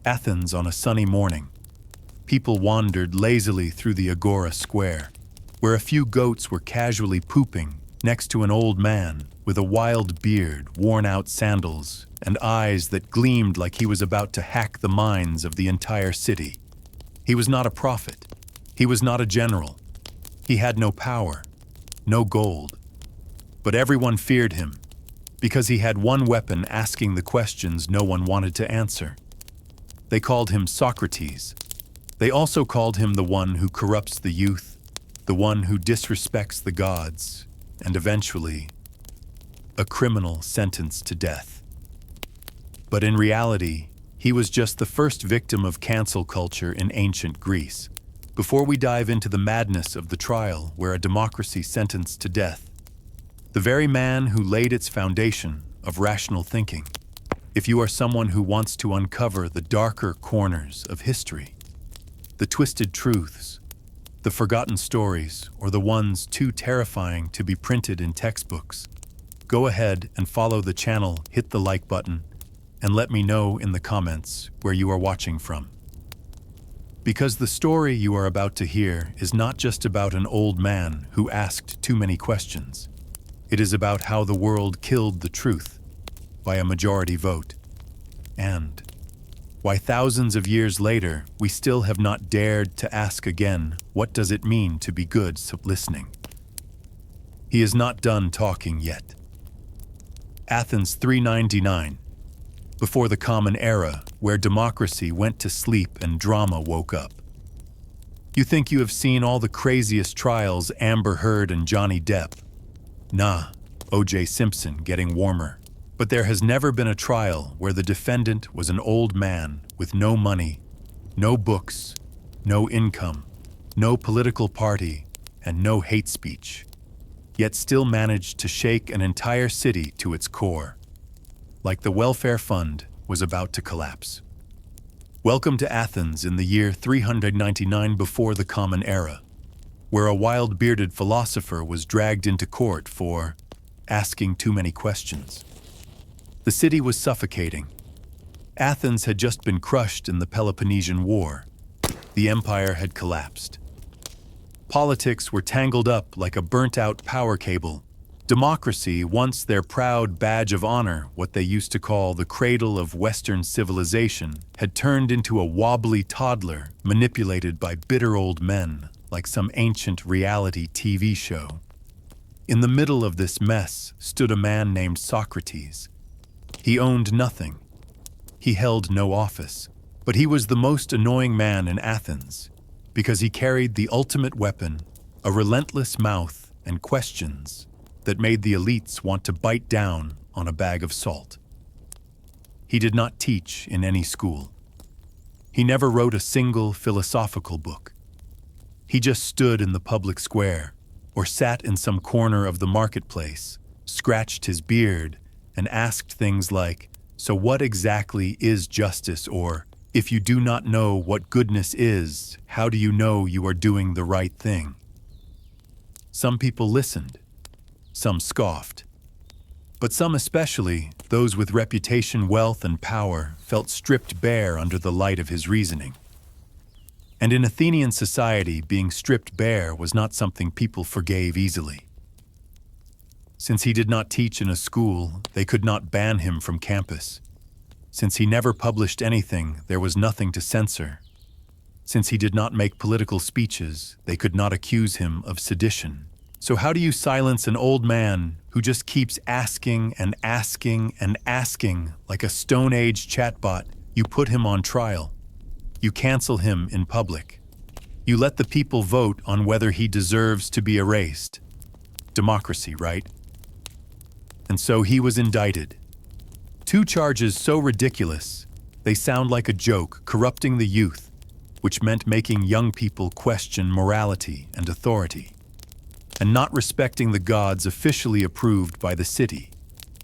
Athens on a sunny morning. People wandered lazily through the Agora Square, where a few goats were casually pooping next to an old man with a wild beard, worn-out sandals, and eyes that gleamed like he was about to hack the minds of the entire city. He was not a prophet. He was not a general. He had no power, no gold. But everyone feared him, because he had one weapon asking the questions no one wanted to answer. They called him Socrates. They also called him the one who corrupts the youth, the one who disrespects the gods, and eventually, a criminal sentenced to death. But in reality, he was just the first victim of cancel culture in ancient Greece. Before we dive into the madness of the trial where a democracy sentenced to death, the very man who laid its foundation of rational thinking, if you are someone who wants to uncover the darker corners of history, the twisted truths, the forgotten stories, or the ones too terrifying to be printed in textbooks, go ahead and follow the channel, hit the like button, and let me know in the comments where you are watching from. Because the story you are about to hear is not just about an old man who asked too many questions. It is about how the world killed the truth by a majority vote, and why thousands of years later we still have not dared to ask again, what does it mean to be good listening? He is not done talking yet. Athens 399, before the Common Era, where democracy went to sleep and drama woke up. You think you have seen all the craziest trials, Amber Heard and Johnny Depp? Nah, O.J. Simpson getting warmer. But there has never been a trial where the defendant was an old man with no money, no books, no income, no political party, and no hate speech, yet still managed to shake an entire city to its core, like the welfare fund was about to collapse. Welcome to Athens in the year 399 before the Common Era, where a wild-bearded philosopher was dragged into court for asking too many questions. The city was suffocating. Athens had just been crushed in the Peloponnesian War. The empire had collapsed. Politics were tangled up like a burnt-out power cable. Democracy, once their proud badge of honor, what they used to call the cradle of Western civilization, had turned into a wobbly toddler manipulated by bitter old men like some ancient reality TV show. In the middle of this mess stood a man named Socrates. He owned nothing. He held no office, but he was the most annoying man in Athens because he carried the ultimate weapon, a relentless mouth and questions that made the elites want to bite down on a bag of salt. He did not teach in any school. He never wrote a single philosophical book. He just stood in the public square or sat in some corner of the marketplace, scratched his beard, and asked things like, so what exactly is justice? Or, if you do not know what goodness is, how do you know you are doing the right thing? Some people listened. Some scoffed. But some, especially those with reputation, wealth, and power, felt stripped bare under the light of his reasoning. And in Athenian society, being stripped bare was not something people forgave easily. Since he did not teach in a school, they could not ban him from campus. Since he never published anything, there was nothing to censor. Since he did not make political speeches, they could not accuse him of sedition. So how do you silence an old man who just keeps asking and asking and asking like a Stone Age chatbot? You put him on trial. You cancel him in public. You let the people vote on whether he deserves to be erased. Democracy, right? And so he was indicted. 2 charges so ridiculous, they sound like a joke, corrupting the youth, which meant making young people question morality and authority, and not respecting the gods officially approved by the city,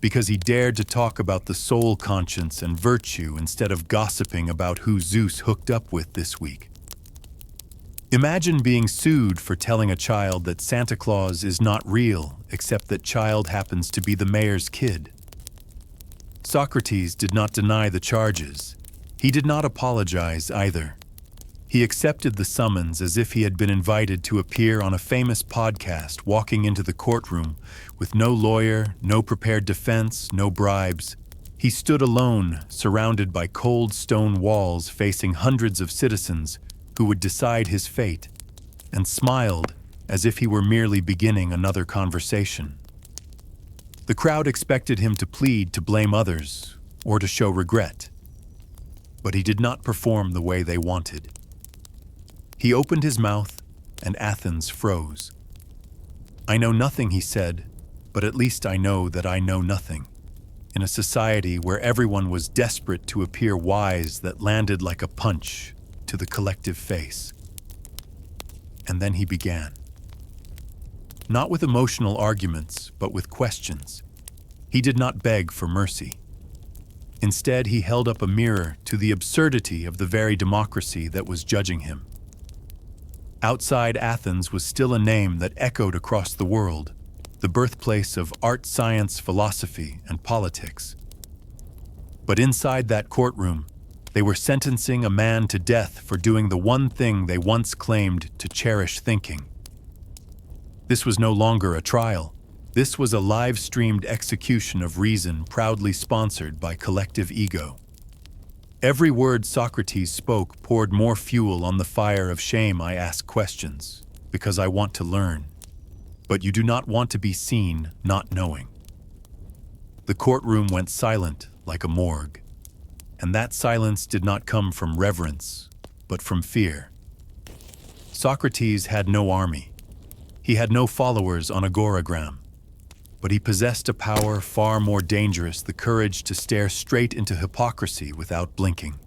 because he dared to talk about the soul conscience and virtue instead of gossiping about who Zeus hooked up with this week. Imagine being sued for telling a child that Santa Claus is not real, except that child happens to be the mayor's kid. Socrates did not deny the charges. He did not apologize either. He accepted the summons as if he had been invited to appear on a famous podcast, walking into the courtroom with no lawyer, no prepared defense, no bribes. He stood alone, surrounded by cold stone walls facing hundreds of citizens who would decide his fate, and smiled as if he were merely beginning another conversation. The crowd expected him to plead to blame others or to show regret, but he did not perform the way they wanted. He opened his mouth, and Athens froze. "I know nothing," he said, "but at least I know that I know nothing." In a society where everyone was desperate to appear wise, that landed like a punch to the collective face. And then he began. Not with emotional arguments, but with questions. He did not beg for mercy. Instead, he held up a mirror to the absurdity of the very democracy that was judging him. Outside Athens was still a name that echoed across the world, the birthplace of art, science, philosophy, and politics. But inside that courtroom, they were sentencing a man to death for doing the one thing they once claimed to cherish thinking. This was no longer a trial. This was a live-streamed execution of reason proudly sponsored by collective ego. Every word Socrates spoke poured more fuel on the fire of shame. "I ask questions because I want to learn, but you do not want to be seen not knowing." The courtroom went silent like a morgue, and that silence did not come from reverence, but from fear. Socrates had no army. He had no followers on Agoragram, but he possessed a power far more dangerous, the courage to stare straight into hypocrisy without blinking.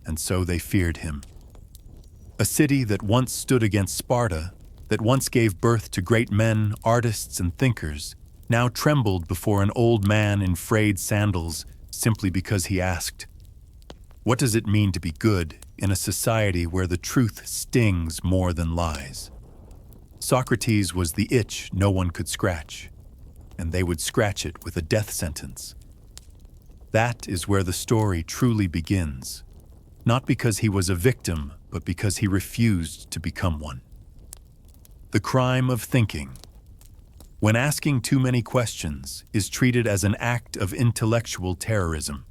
And so they feared him. A city that once stood against Sparta, that once gave birth to great men, artists, and thinkers, now trembled before an old man in frayed sandals simply because he asked, "What does it mean to be good in a society where the truth stings more than lies?" Socrates was the itch no one could scratch, and they would scratch it with a death sentence. That is where the story truly begins, not because he was a victim, but because he refused to become one. The crime of thinking, when asking too many questions, is treated as an act of intellectual terrorism.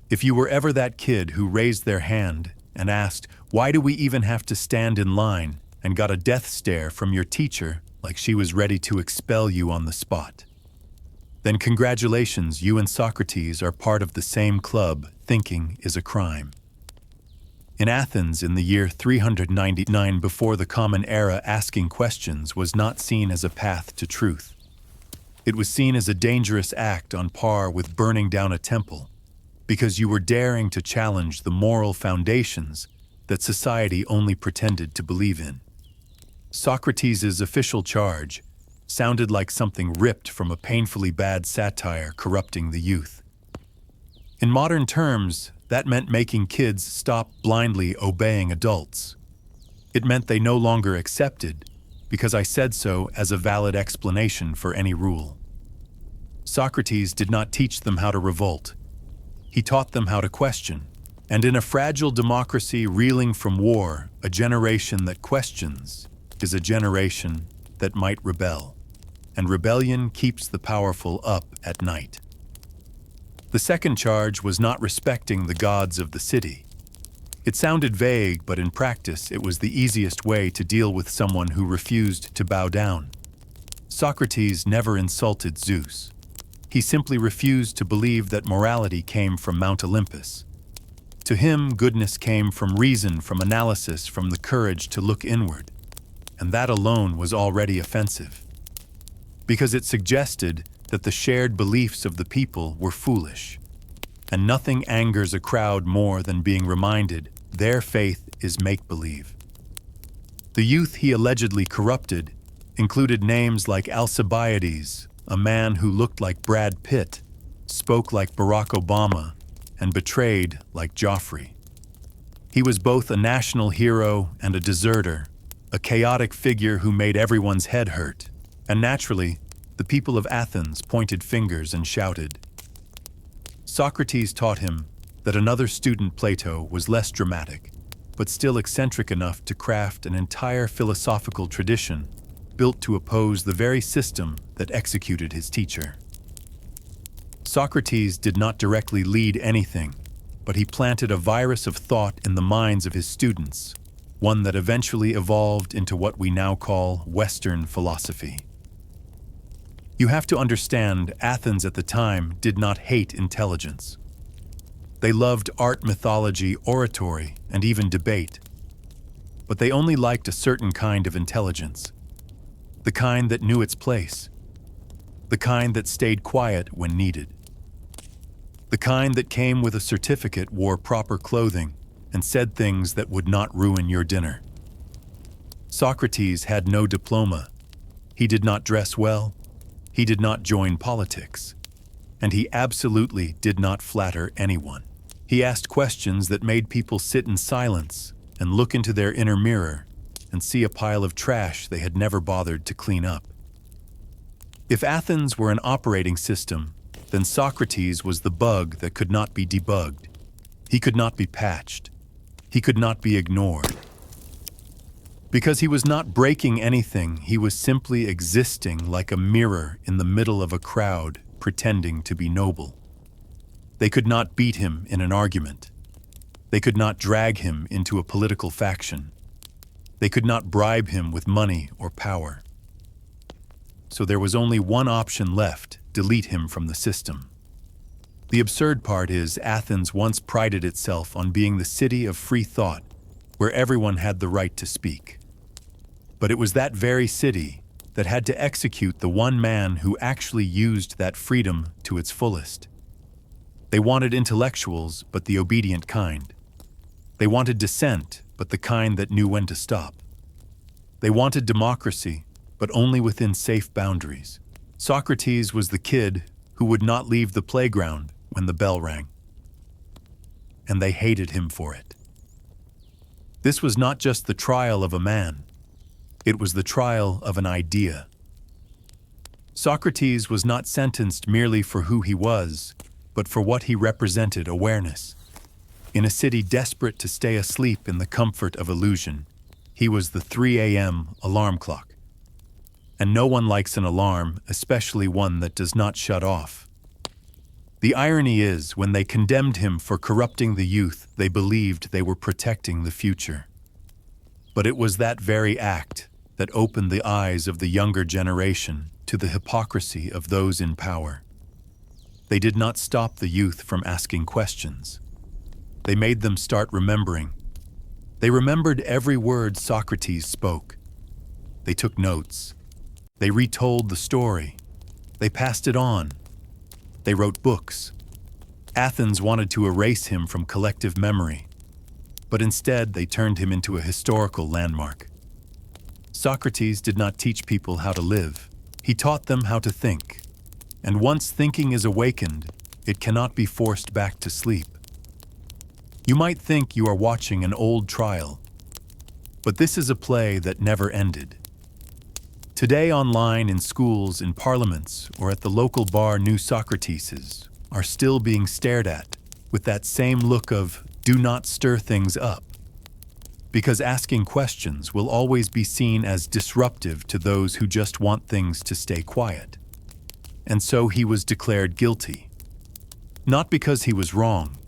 If you were ever that kid who raised their hand and asked, "Why do we even have to stand in line?" and got a death stare from your teacher like she was ready to expel you on the spot, then congratulations, you and Socrates are part of the same club. Thinking is a crime. In Athens in the year 399 before the Common Era, asking questions was not seen as a path to truth. It was seen as a dangerous act on par with burning down a temple, because you were daring to challenge the moral foundations that society only pretended to believe in. Socrates' official charge sounded like something ripped from a painfully bad satire corrupting the youth. In modern terms, that meant making kids stop blindly obeying adults. It meant they no longer accepted, because I said so, as a valid explanation for any rule. Socrates did not teach them how to revolt. He taught them how to question. And in a fragile democracy reeling from war, a generation that questions is a generation that might rebel. And rebellion keeps the powerful up at night. The second charge was not respecting the gods of the city. It sounded vague, but in practice it was the easiest way to deal with someone who refused to bow down. Socrates never insulted Zeus. He simply refused to believe that morality came from Mount Olympus. To him, goodness came from reason, from analysis, from the courage to look inward. And that alone was already offensive, because it suggested that the shared beliefs of the people were foolish. And nothing angers a crowd more than being reminded their faith is make-believe. The youth he allegedly corrupted included names like Alcibiades, a man who looked like Brad Pitt, spoke like Barack Obama, and betrayed like Joffrey. He was both a national hero and a deserter, a chaotic figure who made everyone's head hurt. And naturally, the people of Athens pointed fingers and shouted. Socrates taught him, that another student, Plato, was less dramatic, but still eccentric enough to craft an entire philosophical tradition built to oppose the very system that executed his teacher. Socrates did not directly lead anything, but he planted a virus of thought in the minds of his students, one that eventually evolved into what we now call Western philosophy. You have to understand, Athens at the time did not hate intelligence. They loved art, mythology, oratory, and even debate. But they only liked a certain kind of intelligence, the kind that knew its place, the kind that stayed quiet when needed, the kind that came with a certificate, wore proper clothing, and said things that would not ruin your dinner. Socrates had no diploma. He did not dress well. He did not join politics. And he absolutely did not flatter anyone. He asked questions that made people sit in silence and look into their inner mirror and see a pile of trash they had never bothered to clean up. If Athens were an operating system, then Socrates was the bug that could not be debugged. He could not be patched. He could not be ignored. Because he was not breaking anything, he was simply existing like a mirror in the middle of a crowd, pretending to be noble. They could not beat him in an argument. They could not drag him into a political faction. They could not bribe him with money or power. So there was only one option left: delete him from the system. The absurd part is, Athens once prided itself on being the city of free thought, where everyone had the right to speak. But it was that very city that had to execute the one man who actually used that freedom to its fullest. They wanted intellectuals, but the obedient kind. They wanted dissent, but the kind that knew when to stop. They wanted democracy, but only within safe boundaries. Socrates was the kid who would not leave the playground when the bell rang. And they hated him for it. This was not just the trial of a man. It was the trial of an idea. Socrates was not sentenced merely for who he was, but for what he represented: awareness. In a city desperate to stay asleep in the comfort of illusion, he was the 3 a.m. alarm clock. And no one likes an alarm, especially one that does not shut off. The irony is, when they condemned him for corrupting the youth, they believed they were protecting the future. But it was that very act that opened the eyes of the younger generation to the hypocrisy of those in power. They did not stop the youth from asking questions. They made them start remembering. They remembered every word Socrates spoke. They took notes. They retold the story. They passed it on. They wrote books. Athens wanted to erase him from collective memory, but instead they turned him into a historical landmark. Socrates did not teach people how to live. He taught them how to think. And once thinking is awakened, it cannot be forced back to sleep. You might think you are watching an old trial, but this is a play that never ended. Today, online, in schools, in parliaments, or at the local bar, new Socrateses are still being stared at with that same look of "do not stir things up," because asking questions will always be seen as disruptive to those who just want things to stay quiet. And so he was declared guilty, not because he was wrong,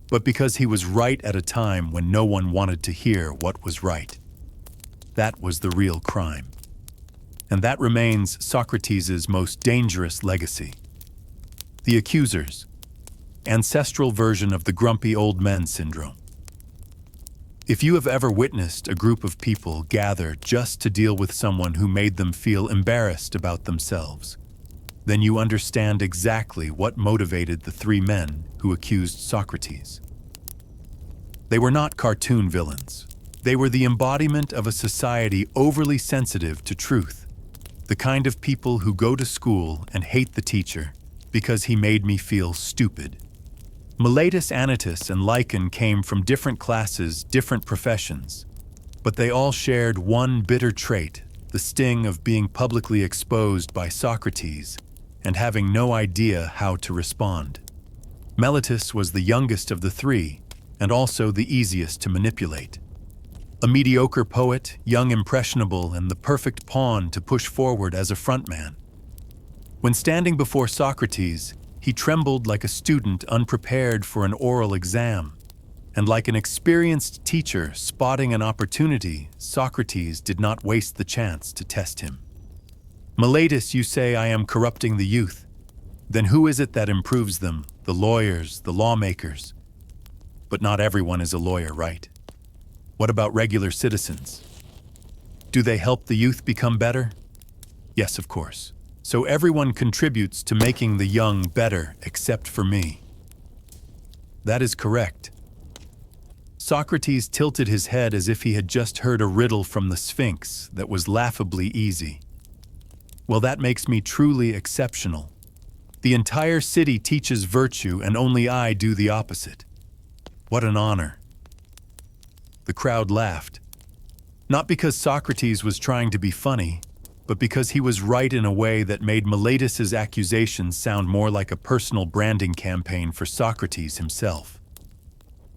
but because he was right at a time when no one wanted to hear what was right. That was the real crime. And that remains Socrates' most dangerous legacy. The accusers, ancestral version of the grumpy old men syndrome. If you have ever witnessed a group of people gather just to deal with someone who made them feel embarrassed about themselves, then you understand exactly what motivated the 3 men who accused Socrates. They were not cartoon villains. They were the embodiment of a society overly sensitive to truth, the kind of people who go to school and hate the teacher because he made me feel stupid. Miletus, Anytus, and Lycon came from different classes, different professions, but they all shared one bitter trait: the sting of being publicly exposed by Socrates and having no idea how to respond. Meletus was the youngest of the three, and also the easiest to manipulate. A mediocre poet, young, impressionable, and the perfect pawn to push forward as a frontman. When standing before Socrates, he trembled like a student unprepared for an oral exam, and like an experienced teacher spotting an opportunity, Socrates did not waste the chance to test him. Meletus, you say I am corrupting the youth. Then who is it that improves them? The lawyers, the lawmakers. But not everyone is a lawyer, right? What about regular citizens? Do they help the youth become better? Yes, of course. So everyone contributes to making the young better, except for me. That is correct. Socrates tilted his head as if he had just heard a riddle from the Sphinx that was laughably easy. Well, that makes me truly exceptional. The entire city teaches virtue and only I do the opposite. What an honor. The crowd laughed. Not because Socrates was trying to be funny, but because he was right in a way that made Meletus's accusations sound more like a personal branding campaign for Socrates himself.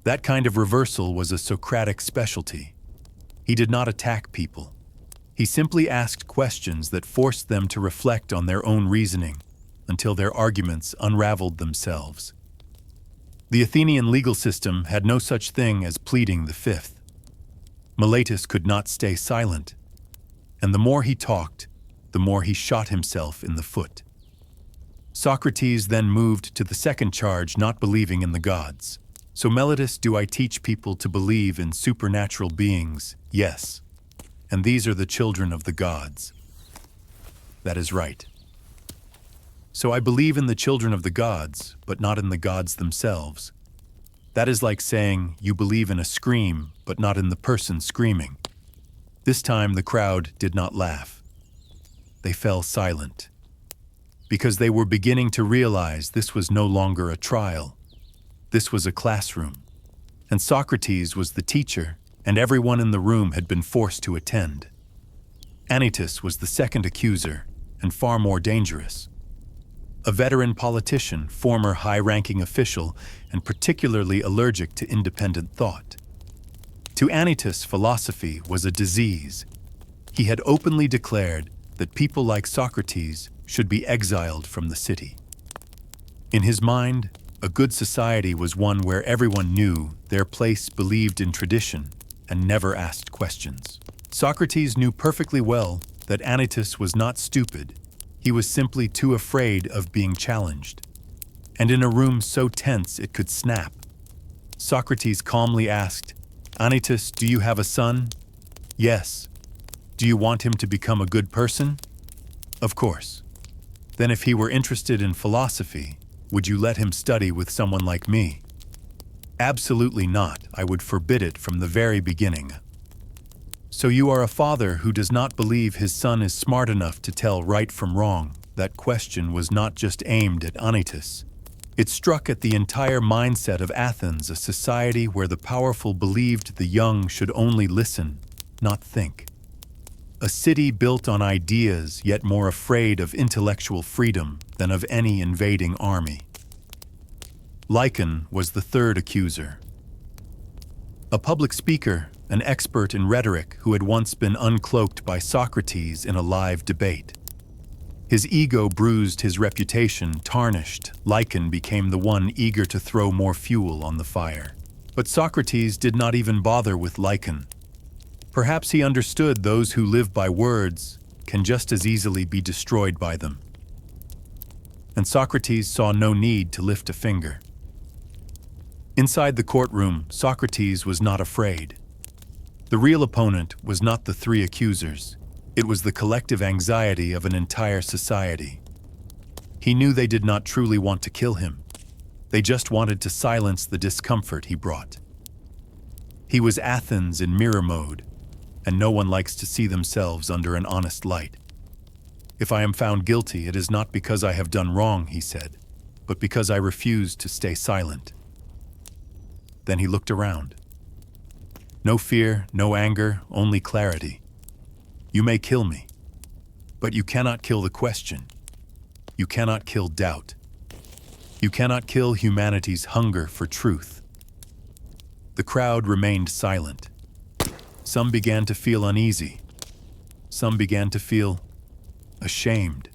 That kind of reversal was a Socratic specialty. He did not attack people. He simply asked questions that forced them to reflect on their own reasoning until their arguments unraveled themselves. The Athenian legal system had no such thing as pleading the fifth. Meletus could not stay silent, and the more he talked, the more he shot himself in the foot. Socrates then moved to the second charge, not believing in the gods. So Meletus, do I teach people to believe in supernatural beings? Yes. And these are the children of the gods. That is right. So I believe in the children of the gods, but not in the gods themselves. That is like saying you believe in a scream, but not in the person screaming. This time the crowd did not laugh. They fell silent, because they were beginning to realize this was no longer a trial. This was a classroom, and Socrates was the teacher, and everyone in the room had been forced to attend. Anytus was the second accuser, and far more dangerous. A veteran politician, former high-ranking official, and particularly allergic to independent thought. To Anytus, philosophy was a disease. He had openly declared that people like Socrates should be exiled from the city. In his mind, a good society was one where everyone knew their place, believed in tradition, and never asked questions. Socrates knew perfectly well that Anytus was not stupid. He was simply too afraid of being challenged. And in a room so tense it could snap, Socrates calmly asked, Anytus, do you have a son? Yes. Do you want him to become a good person? Of course. Then if he were interested in philosophy, would you let him study with someone like me? Absolutely not. I would forbid it from the very beginning. So you are a father who does not believe his son is smart enough to tell right from wrong. That question was not just aimed at Anytus. It struck at the entire mindset of Athens, a society where the powerful believed the young should only listen, not think. A city built on ideas, yet more afraid of intellectual freedom than of any invading army. Lycon was the third accuser. A public speaker, an expert in rhetoric who had once been uncloaked by Socrates in a live debate. His ego bruised, his reputation tarnished. Lycon became the one eager to throw more fuel on the fire. But Socrates did not even bother with Lycon. Perhaps he understood those who live by words can just as easily be destroyed by them. And Socrates saw no need to lift a finger. Inside the courtroom, Socrates was not afraid. The real opponent was not the three accusers. It was the collective anxiety of an entire society. He knew they did not truly want to kill him. They just wanted to silence the discomfort he brought. He was Athens in mirror mode, and no one likes to see themselves under an honest light. If I am found guilty, it is not because I have done wrong, he said, but because I refused to stay silent. Then he looked around. No fear, no anger, only clarity. You may kill me, but you cannot kill the question. You cannot kill doubt. You cannot kill humanity's hunger for truth. The crowd remained silent. Some began to feel uneasy. Some began to feel ashamed.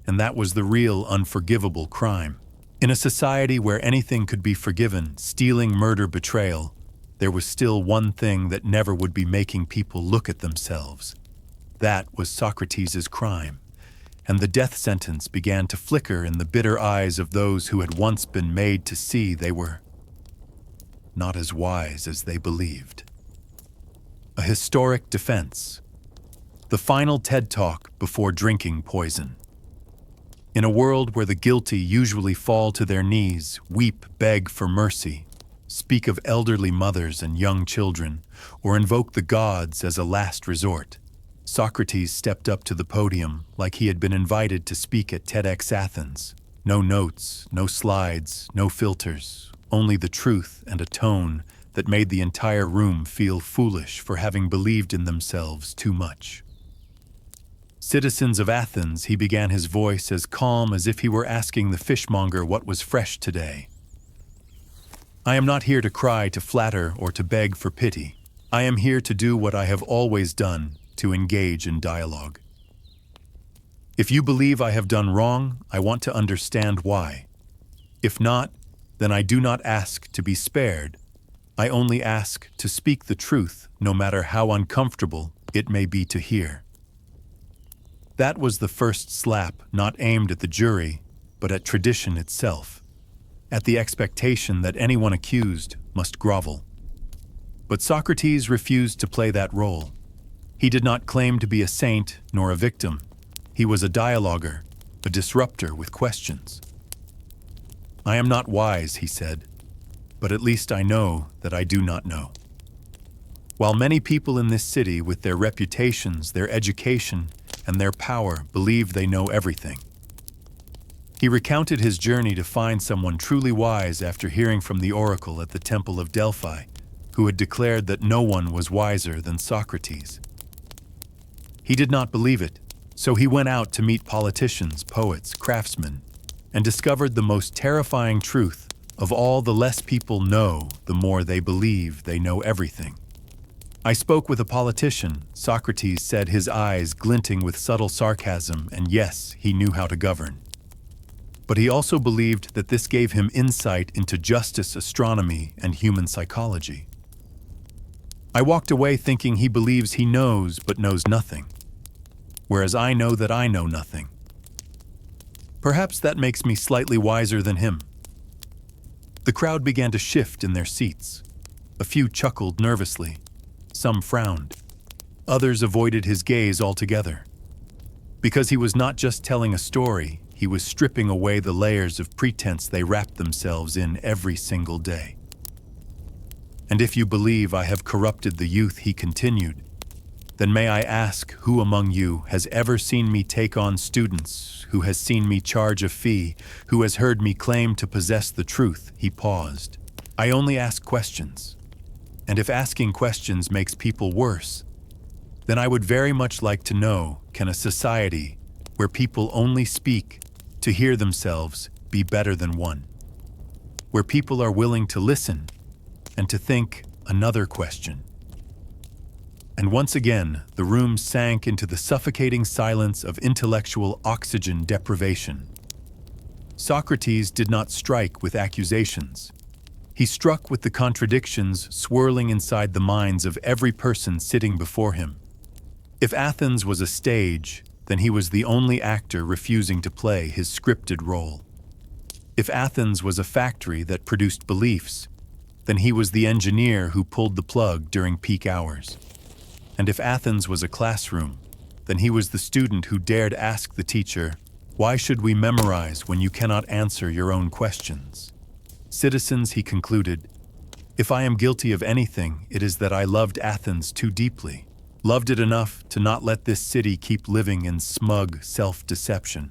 And that was the real unforgivable crime. In a society where anything could be forgiven, stealing, murder, betrayal, there was still one thing that never would be making people look at themselves. That was Socrates' crime, and the death sentence began to flicker in the bitter eyes of those who had once been made to see they were not as wise as they believed. A historic defense. The final TED Talk before drinking poison. In a world where the guilty usually fall to their knees, weep, beg for mercy, speak of elderly mothers and young children, or invoke the gods as a last resort, Socrates stepped up to the podium like he had been invited to speak at TEDx Athens. No notes, no slides, no filters, only the truth and a tone that made the entire room feel foolish for having believed in themselves too much. Citizens of Athens, he began his voice as calm as if he were asking the fishmonger what was fresh today. I am not here to cry, to flatter, or to beg for pity. I am here to do what I have always done, to engage in dialogue. If you believe I have done wrong, I want to understand why. If not, then I do not ask to be spared. I only ask to speak the truth, no matter how uncomfortable it may be to hear. That was the first slap, not aimed at the jury, but at tradition itself, at the expectation that anyone accused must grovel. But Socrates refused to play that role. He did not claim to be a saint nor a victim. He was a dialoguer, a disruptor with questions. I am not wise, he said, but at least I know that I do not know. While many people in this city, with their reputations, their education, and their power, believe they know everything. He recounted his journey to find someone truly wise after hearing from the oracle at the Temple of Delphi, who had declared that no one was wiser than Socrates. He did not believe it, so he went out to meet politicians, poets, craftsmen, and discovered the most terrifying truth of all: the less people know, the more they believe they know everything. I spoke with a politician, Socrates said, his eyes glinting with subtle sarcasm, and yes, he knew how to govern. But he also believed that this gave him insight into justice, astronomy, and human psychology. I walked away thinking he believes he knows but knows nothing, whereas I know that I know nothing. Perhaps that makes me slightly wiser than him. The crowd began to shift in their seats. A few chuckled nervously. Some frowned. Others avoided his gaze altogether. Because he was not just telling a story, he was stripping away the layers of pretense they wrapped themselves in every single day. And if you believe I have corrupted the youth, he continued, then may I ask who among you has ever seen me take on students, who has seen me charge a fee, who has heard me claim to possess the truth? He paused. I only ask questions. And if asking questions makes people worse, then I would very much like to know, can a society where people only speak to hear themselves be better than one? Where people are willing to listen and to think another question? And once again, the room sank into the suffocating silence of intellectual oxygen deprivation. Socrates did not strike with accusations. He struck with the contradictions swirling inside the minds of every person sitting before him. If Athens was a stage, then he was the only actor refusing to play his scripted role. If Athens was a factory that produced beliefs, then he was the engineer who pulled the plug during peak hours. And if Athens was a classroom, then he was the student who dared ask the teacher, "Why should we memorize when you cannot answer your own questions?" Citizens, he concluded, if I am guilty of anything, it is that I loved Athens too deeply, loved it enough to not let this city keep living in smug self-deception.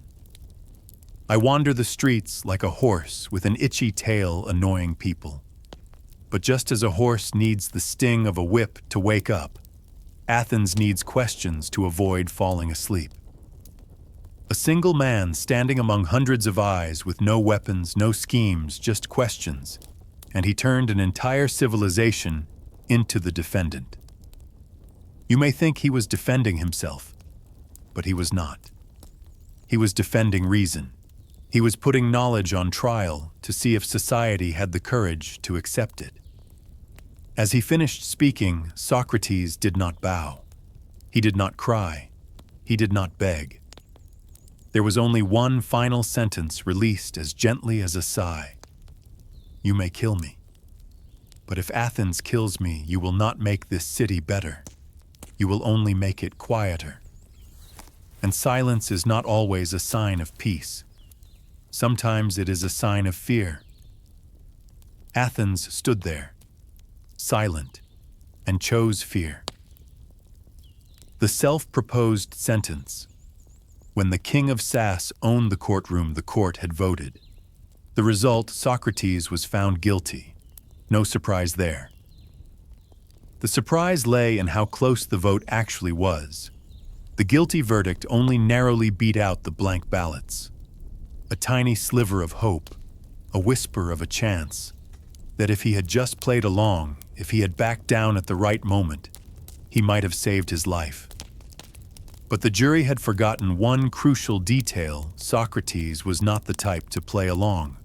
I wander the streets like a horse with an itchy tail annoying people. But just as a horse needs the sting of a whip to wake up, Athens needs questions to avoid falling asleep. A single man standing among hundreds of eyes with no weapons, no schemes, just questions, and he turned an entire civilization into the defendant. You may think he was defending himself, but he was not. He was defending reason. He was putting knowledge on trial to see if society had the courage to accept it. As he finished speaking, Socrates did not bow. He did not cry. He did not beg. There was only one final sentence released as gently as a sigh. You may kill me, but if Athens kills me, you will not make this city better. You will only make it quieter. And silence is not always a sign of peace. Sometimes it is a sign of fear. Athens stood there, silent, and chose fear. The self-proposed sentence. When the king of Sass owned the courtroom, the court had voted. The result, Socrates was found guilty. No surprise there. The surprise lay in how close the vote actually was. The guilty verdict only narrowly beat out the blank ballots. A tiny sliver of hope, a whisper of a chance, that if he had just played along, if he had backed down at the right moment, he might have saved his life. But the jury had forgotten one crucial detail: Socrates was not the type to play along.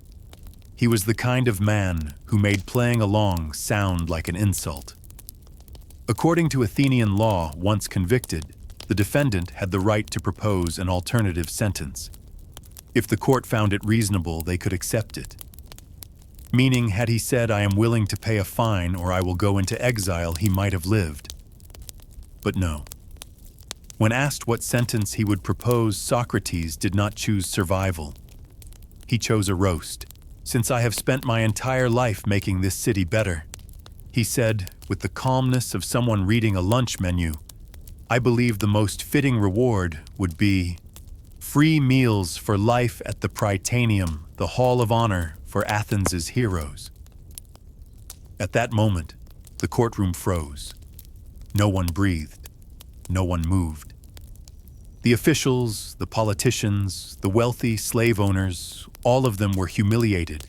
He was the kind of man who made playing along sound like an insult. According to Athenian law, once convicted, the defendant had the right to propose an alternative sentence. If the court found it reasonable, they could accept it. Meaning, had he said, "I am willing to pay a fine or I will go into exile," he might have lived. But no. When asked what sentence he would propose, Socrates did not choose survival. He chose a roast. "Since I have spent my entire life making this city better," he said, with the calmness of someone reading a lunch menu, "I believe the most fitting reward would be free meals for life at the Prytaneum, the Hall of Honor for Athens' heroes." At that moment, the courtroom froze. No one breathed. No one moved. The officials, the politicians, the wealthy slave owners, all of them were humiliated,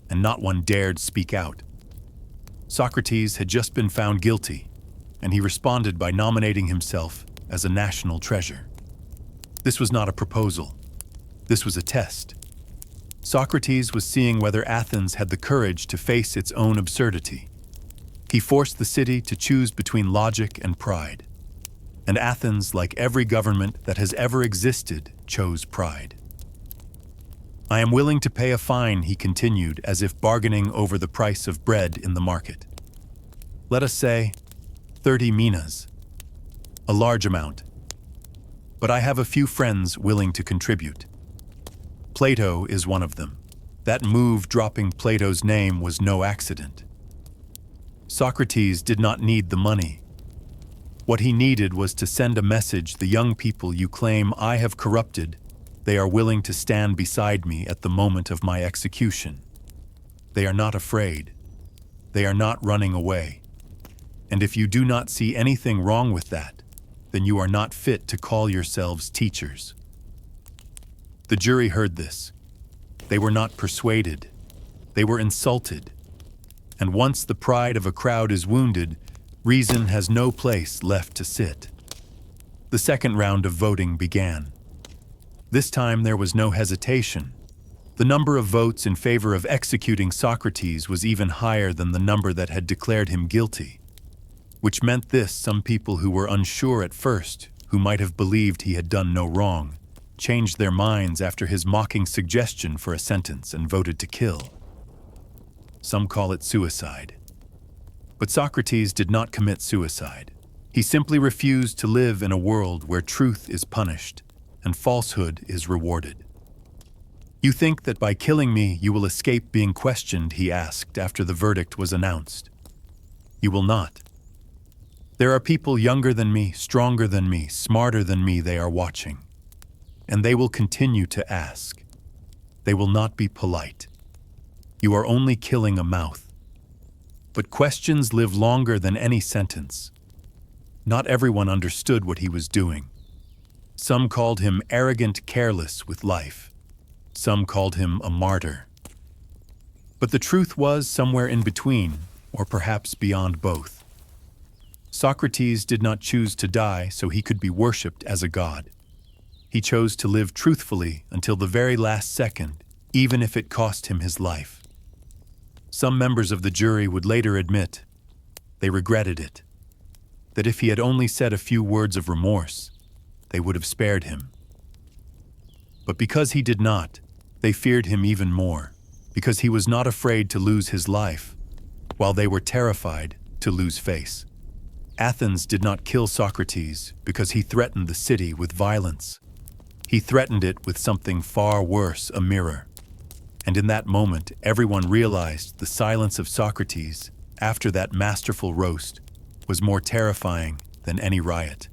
and not one dared speak out. Socrates had just been found guilty, and he responded by nominating himself as a national treasure. This was not a proposal. This was a test. Socrates was seeing whether Athens had the courage to face its own absurdity. He forced the city to choose between logic and pride. And Athens, like every government that has ever existed, chose pride. "I am willing to pay a fine," he continued, as if bargaining over the price of bread in the market. "Let us say 30 minas. A large amount. But I have a few friends willing to contribute. Plato is one of them. That move dropping Plato's name was no accident. Socrates did not need the money. What he needed was to send a message: the young people you claim I have corrupted, they are willing to stand beside me at the moment of my execution. They are not afraid. They are not running away. And if you do not see anything wrong with that, then you are not fit to call yourselves teachers." The jury heard this. They were not persuaded. They were insulted. And once the pride of a crowd is wounded, reason has no place left to sit. The second round of voting began. This time there was no hesitation. The number of votes in favor of executing Socrates was even higher than the number that had declared him guilty. Which meant this: some people who were unsure at first, who might have believed he had done no wrong, changed their minds after his mocking suggestion for a sentence and voted to kill. Some call it suicide. But Socrates did not commit suicide. He simply refused to live in a world where truth is punished and falsehood is rewarded. "You think that by killing me you will escape being questioned?" he asked after the verdict was announced. "You will not. There are people younger than me, stronger than me, smarter than me they are watching. And they will continue to ask. They will not be polite. You are only killing a mouth. But questions live longer than any sentence. Not everyone understood what he was doing. Some called him arrogant, careless with life. Some called him a martyr. But the truth was somewhere in between, or perhaps beyond both. Socrates did not choose to die so he could be worshipped as a god. He chose to live truthfully until the very last second, even if it cost him his life. Some members of the jury would later admit they regretted it, that if he had only said a few words of remorse, they would have spared him. But because he did not, they feared him even more, because he was not afraid to lose his life, while they were terrified to lose face. Athens did not kill Socrates because he threatened the city with violence. He threatened it with something far worse, a mirror. And in that moment, everyone realized the silence of Socrates after that masterful roast was more terrifying than any riot.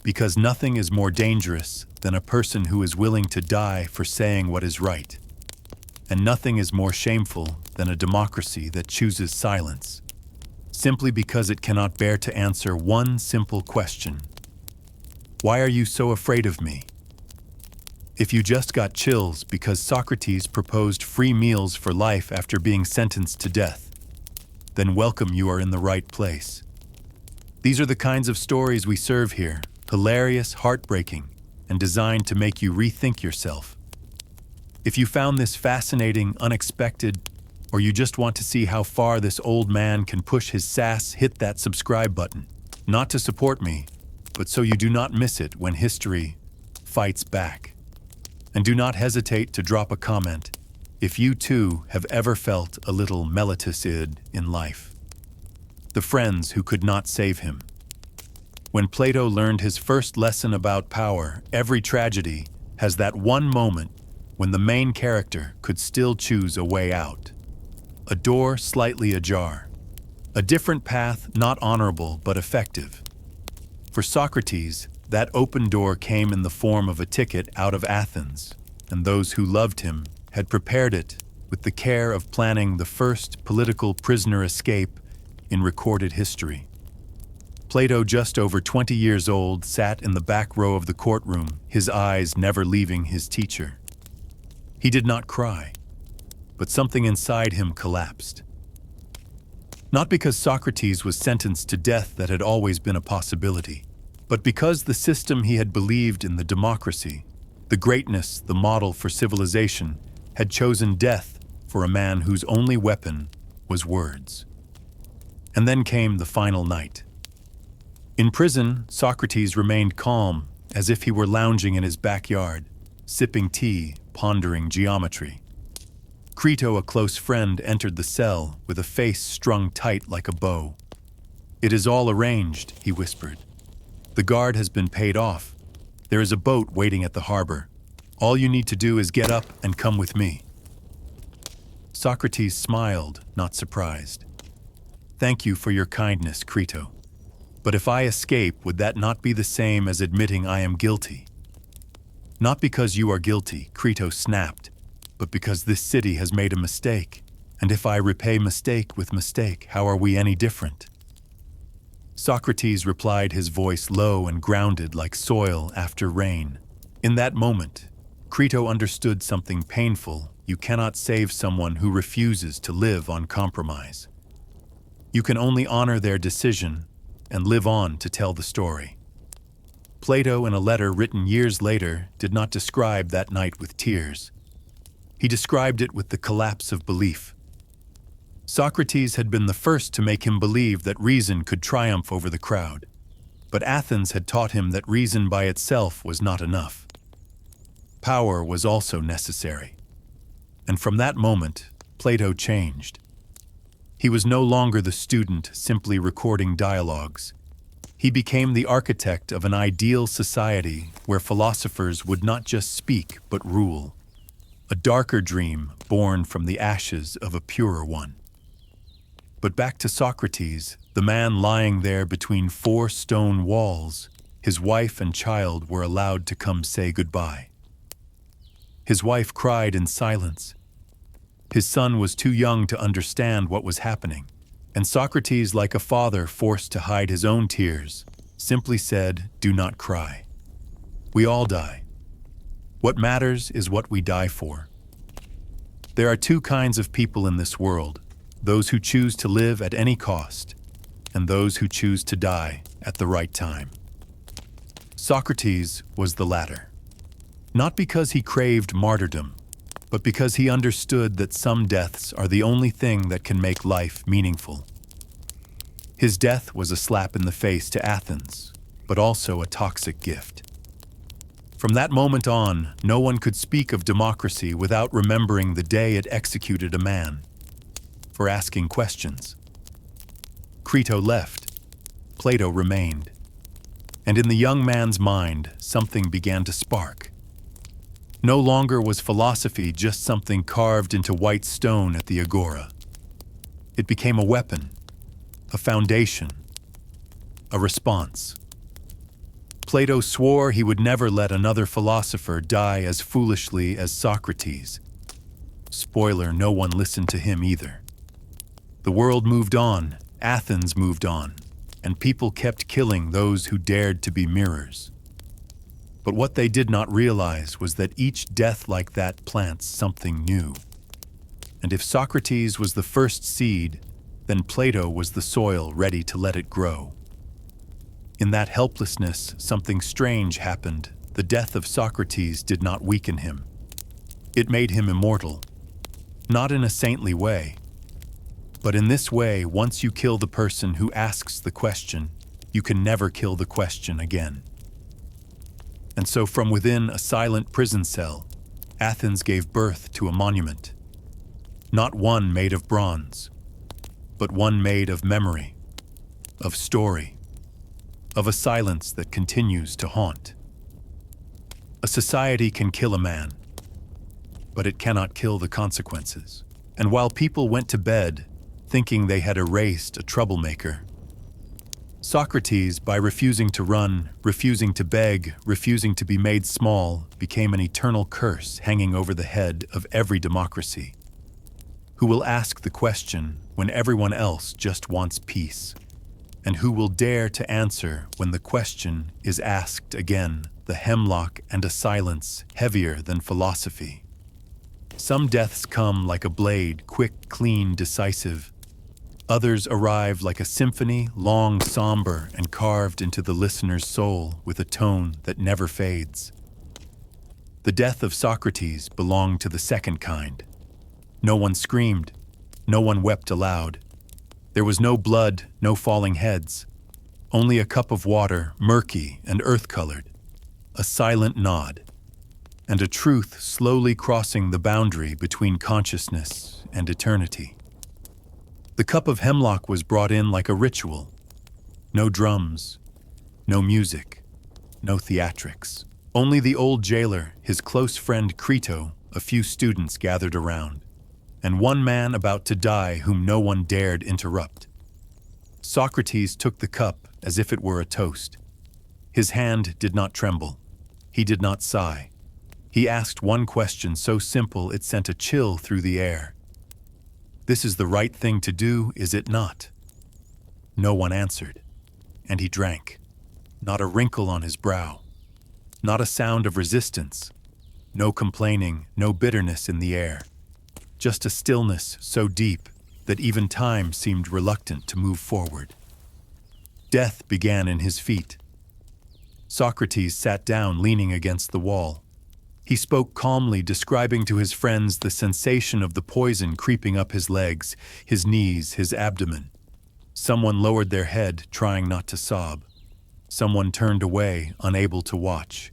Because nothing is more dangerous than a person who is willing to die for saying what is right. And nothing is more shameful than a democracy that chooses silence, simply because it cannot bear to answer one simple question. Why are you so afraid of me? If you just got chills because Socrates proposed free meals for life after being sentenced to death, then welcome, you are in the right place. These are the kinds of stories we serve here, hilarious, heartbreaking, and designed to make you rethink yourself. If you found this fascinating, unexpected, or you just want to see how far this old man can push his sass, hit that subscribe button. Not to support me, but so you do not miss it when history fights back. And do not hesitate to drop a comment if you too have ever felt a little mellitused in life. The friends who could not save him. When Plato learned his first lesson about power, every tragedy has that one moment when the main character could still choose a way out. A door slightly ajar. A different path, not honorable but effective. For Socrates, that open door came in the form of a ticket out of Athens, and those who loved him had prepared it with the care of planning the first political prisoner escape in recorded history. Plato, just over 20 years old, sat in the back row of the courtroom, his eyes never leaving his teacher. He did not cry, but something inside him collapsed. Not because Socrates was sentenced to death that had always been a possibility, but because the system he had believed in, the democracy, the greatness, the model for civilization, had chosen death for a man whose only weapon was words. And then came the final night. In prison, Socrates remained calm, as if he were lounging in his backyard, sipping tea, pondering geometry. Crito, a close friend, entered the cell with a face strung tight like a bow. "It is all arranged," he whispered. "The guard has been paid off. There is a boat waiting at the harbor. All you need to do is get up and come with me." Socrates smiled, not surprised. "Thank you for your kindness, Crito. But if I escape, would that not be the same as admitting I am guilty?" "Not because you are guilty," Crito snapped, "but because this city has made a mistake. And if I repay mistake with mistake, how are we any different?" Socrates replied, his voice low and grounded like soil after rain. In that moment, Crito understood something painful. You cannot save someone who refuses to live on compromise. You can only honor their decision and live on to tell the story. Plato, in a letter written years later, did not describe that night with tears. He described it with the collapse of belief. Socrates had been the first to make him believe that reason could triumph over the crowd, but Athens had taught him that reason by itself was not enough. Power was also necessary. And from that moment, Plato changed. He was no longer the student simply recording dialogues. He became the architect of an ideal society where philosophers would not just speak but rule. A darker dream born from the ashes of a purer one. But back to Socrates, the man lying there between 4 stone walls. His wife and child were allowed to come say goodbye. His wife cried in silence. His son was too young to understand what was happening, and Socrates, like a father forced to hide his own tears, simply said, "Do not cry." We all die. What matters is what we die for. There are two kinds of people in this world, those who choose to live at any cost, and those who choose to die at the right time. Socrates was the latter. Not because he craved martyrdom, but because he understood that some deaths are the only thing that can make life meaningful. His death was a slap in the face to Athens, but also a toxic gift. From that moment on, no one could speak of democracy without remembering the day it executed a man for asking questions. Crito left, Plato remained, and in the young man's mind, something began to spark. No longer was philosophy just something carved into white stone at the agora. It became a weapon, a foundation, a response. Plato swore he would never let another philosopher die as foolishly as Socrates. Spoiler, no one listened to him either. The world moved on, Athens moved on, and people kept killing those who dared to be mirrors. But what they did not realize was that each death like that plants something new. And if Socrates was the first seed, then Plato was the soil ready to let it grow. In that helplessness, something strange happened. The death of Socrates did not weaken him. It made him immortal. Not in a saintly way, but in this way, once you kill the person who asks the question, you can never kill the question again. And so from within a silent prison cell, Athens gave birth to a monument. Not one made of bronze, but one made of memory, of story, of a silence that continues to haunt. A society can kill a man, but it cannot kill the consequences. And while people went to bed thinking they had erased a troublemaker, Socrates, by refusing to run, refusing to beg, refusing to be made small, became an eternal curse hanging over the head of every democracy. Who will ask the question when everyone else just wants peace? And who will dare to answer when the question is asked again, the hemlock and a silence heavier than philosophy? Some deaths come like a blade, quick, clean, decisive. Others arrive like a symphony, long, somber, and carved into the listener's soul with a tone that never fades. The death of Socrates belonged to the second kind. No one screamed, no one wept aloud. There was no blood, no falling heads, only a cup of water, murky and earth-colored, a silent nod, and a truth slowly crossing the boundary between consciousness and eternity. The cup of hemlock was brought in like a ritual. No drums, no music, no theatrics. Only the old jailer, his close friend Crito, a few students gathered around, and one man about to die whom no one dared interrupt. Socrates took the cup as if it were a toast. His hand did not tremble. He did not sigh. He asked one question so simple it sent a chill through the air. "This is the right thing to do, is it not?" No one answered, and he drank. Not a wrinkle on his brow, not a sound of resistance, no complaining, no bitterness in the air. Just a stillness so deep that even time seemed reluctant to move forward. Death began in his feet. Socrates sat down, leaning against the wall. He spoke calmly, describing to his friends the sensation of the poison creeping up his legs, his knees, his abdomen. Someone lowered their head, trying not to sob. Someone turned away, unable to watch.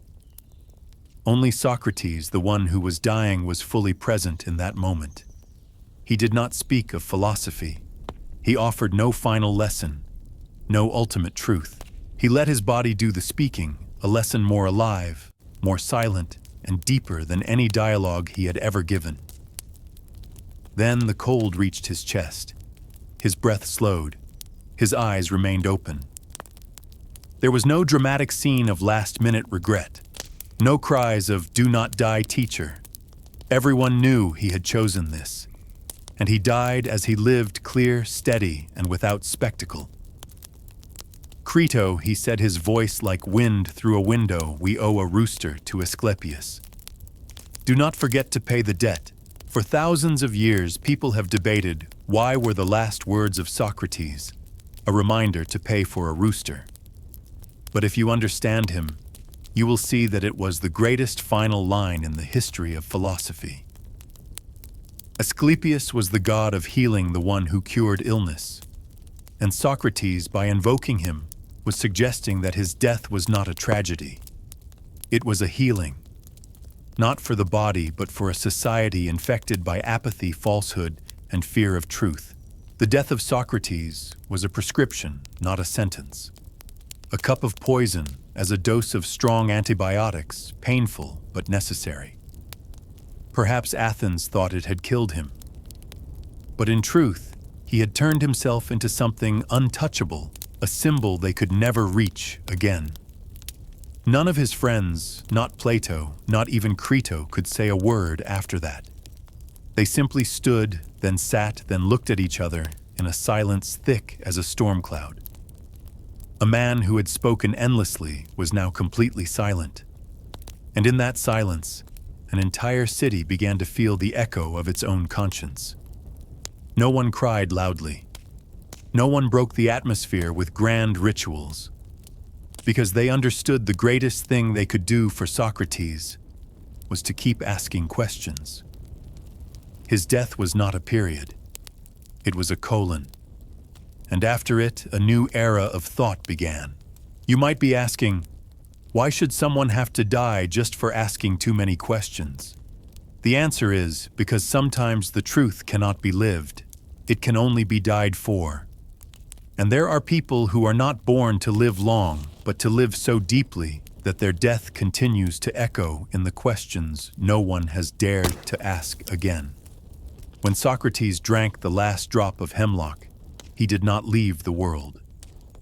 Only Socrates, the one who was dying, was fully present in that moment. He did not speak of philosophy. He offered no final lesson, no ultimate truth. He let his body do the speaking, a lesson more alive, more silent, and deeper than any dialogue he had ever given. Then the cold reached his chest. His breath slowed. His eyes remained open. There was no dramatic scene of last-minute regret. No cries of "do not die, teacher." Everyone knew he had chosen this, and he died as he lived, clear, steady, and without spectacle. Crito, he said, his voice like wind through a window, we owe a rooster to Asclepius. Do not forget to pay the debt. For thousands of years, people have debated why were the last words of Socrates a reminder to pay for a rooster. But if you understand him, you will see that it was the greatest final line in the history of philosophy. Asclepius was the god of healing, the one who cured illness. And Socrates, by invoking him, was suggesting that his death was not a tragedy. It was a healing, not for the body, but for a society infected by apathy, falsehood, and fear of truth. The death of Socrates was a prescription, not a sentence. A cup of poison as a dose of strong antibiotics, painful but necessary. Perhaps Athens thought it had killed him. But in truth, he had turned himself into something untouchable, a symbol they could never reach again. None of his friends, not Plato, not even Crito, could say a word after that. They simply stood, then sat, then looked at each other in a silence thick as a storm cloud. A man who had spoken endlessly was now completely silent. And in that silence, an entire city began to feel the echo of its own conscience. No one cried loudly. No one broke the atmosphere with grand rituals, because they understood the greatest thing they could do for Socrates was to keep asking questions. His death was not a period. It was a colon. And after it, a new era of thought began. You might be asking, why should someone have to die just for asking too many questions? The answer is because sometimes the truth cannot be lived. It can only be died for. And there are people who are not born to live long, but to live so deeply that their death continues to echo in the questions no one has dared to ask again. When Socrates drank the last drop of hemlock, he did not leave the world.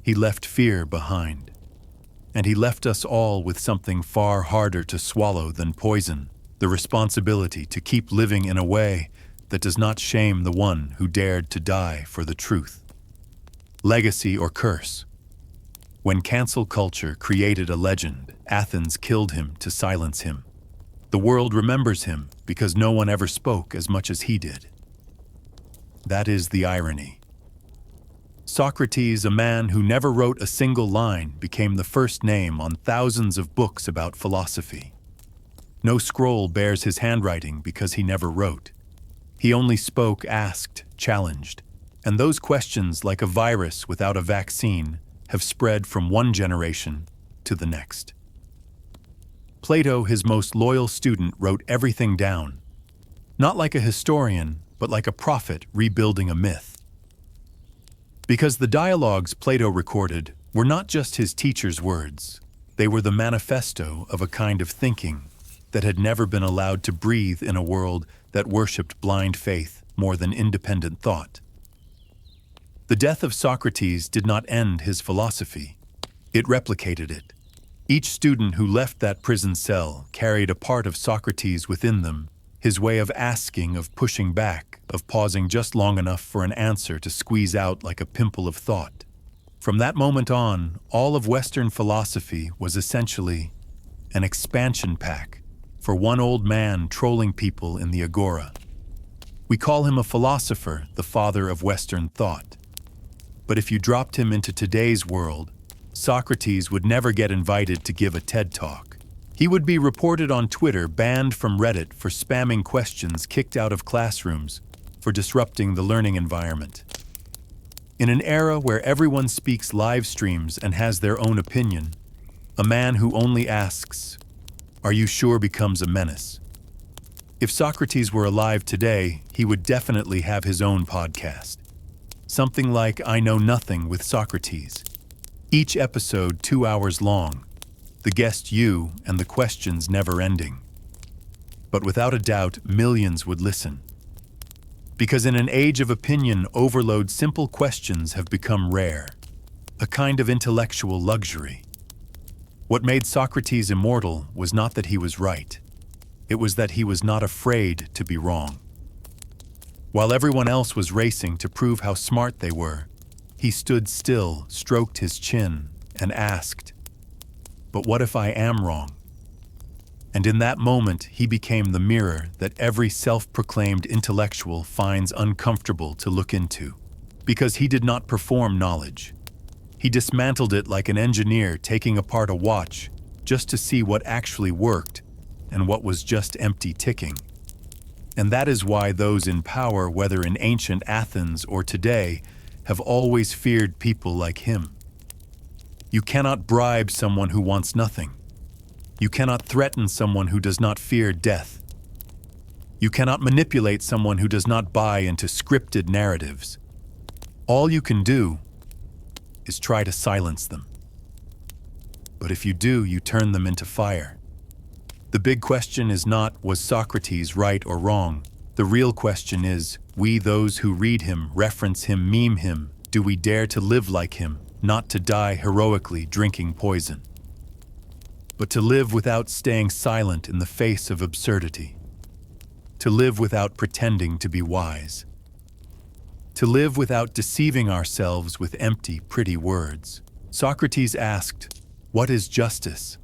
He left fear behind. And he left us all with something far harder to swallow than poison, the responsibility to keep living in a way that does not shame the one who dared to die for the truth. Legacy or curse. When cancel culture created a legend, Athens killed him to silence him. The world remembers him because no one ever spoke as much as he did. That is the irony. Socrates, a man who never wrote a single line, became the first name on thousands of books about philosophy. No scroll bears his handwriting because he never wrote. He only spoke, asked, challenged. And those questions, like a virus without a vaccine, have spread from one generation to the next. Plato, his most loyal student, wrote everything down, not like a historian, but like a prophet rebuilding a myth. Because the dialogues Plato recorded were not just his teacher's words, they were the manifesto of a kind of thinking that had never been allowed to breathe in a world that worshipped blind faith more than independent thought. The death of Socrates did not end his philosophy. It replicated it. Each student who left that prison cell carried a part of Socrates within them, his way of asking, of pushing back, of pausing just long enough for an answer to squeeze out like a pimple of thought. From that moment on, all of Western philosophy was essentially an expansion pack for one old man trolling people in the agora. We call him a philosopher, the father of Western thought. But if you dropped him into today's world, Socrates would never get invited to give a TED Talk. He would be reported on Twitter, banned from Reddit for spamming questions, kicked out of classrooms for disrupting the learning environment. In an era where everyone speaks live streams and has their own opinion, a man who only asks, "Are you sure?" becomes a menace. If Socrates were alive today, he would definitely have his own podcast. Something like I Know Nothing with Socrates. Each episode 2 hours long, the guest you and the questions never ending. But without a doubt, millions would listen. Because in an age of opinion overload, simple questions have become rare, a kind of intellectual luxury. What made Socrates immortal was not that he was right. It was that he was not afraid to be wrong. While everyone else was racing to prove how smart they were, He stood still, stroked his chin, and asked, "But what if I am wrong?" And in that moment, he became the mirror that every self-proclaimed intellectual finds uncomfortable to look into. Because he did not perform knowledge. He dismantled it like an engineer taking apart a watch just to see what actually worked and what was just empty ticking. And that is why those in power, whether in ancient Athens or today, have always feared people like him. You cannot bribe someone who wants nothing. You cannot threaten someone who does not fear death. You cannot manipulate someone who does not buy into scripted narratives. All you can do is try to silence them. But if you do, you turn them into fire. The big question is not, was Socrates right or wrong? The real question is, we those who read him, reference him, meme him, do we dare to live like him, not to die heroically drinking poison, but to live without staying silent in the face of absurdity, to live without pretending to be wise, to live without deceiving ourselves with empty, pretty words. Socrates asked, "What is justice?"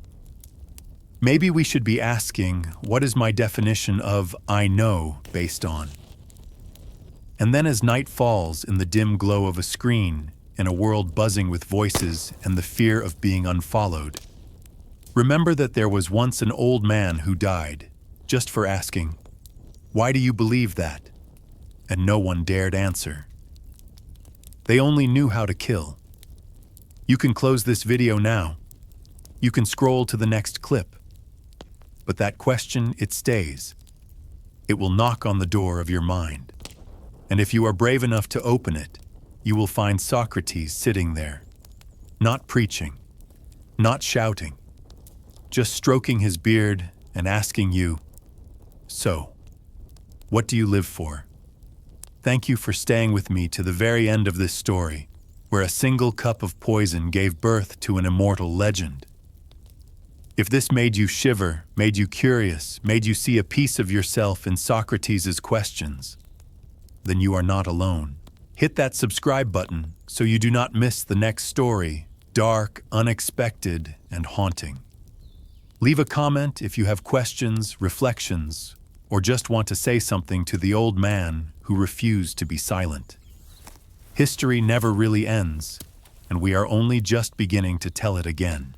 Maybe we should be asking, what is my definition of "I know" based on? And then as night falls in the dim glow of a screen, in a world buzzing with voices and the fear of being unfollowed, remember that there was once an old man who died, just for asking, "Why do you believe that?" And no one dared answer. They only knew how to kill. You can close this video now. You can scroll to the next clip. But that question, it stays. It will knock on the door of your mind. And if you are brave enough to open it, you will find Socrates sitting there, not preaching, not shouting, just stroking his beard and asking you, "So, what do you live for?" Thank you for staying with me to the very end of this story, where a single cup of poison gave birth to an immortal legend. If this made you shiver, made you curious, made you see a piece of yourself in Socrates' questions, then you are not alone. Hit that subscribe button so you do not miss the next story, dark, unexpected, and haunting. Leave a comment if you have questions, reflections, or just want to say something to the old man who refused to be silent. History never really ends, and we are only just beginning to tell it again.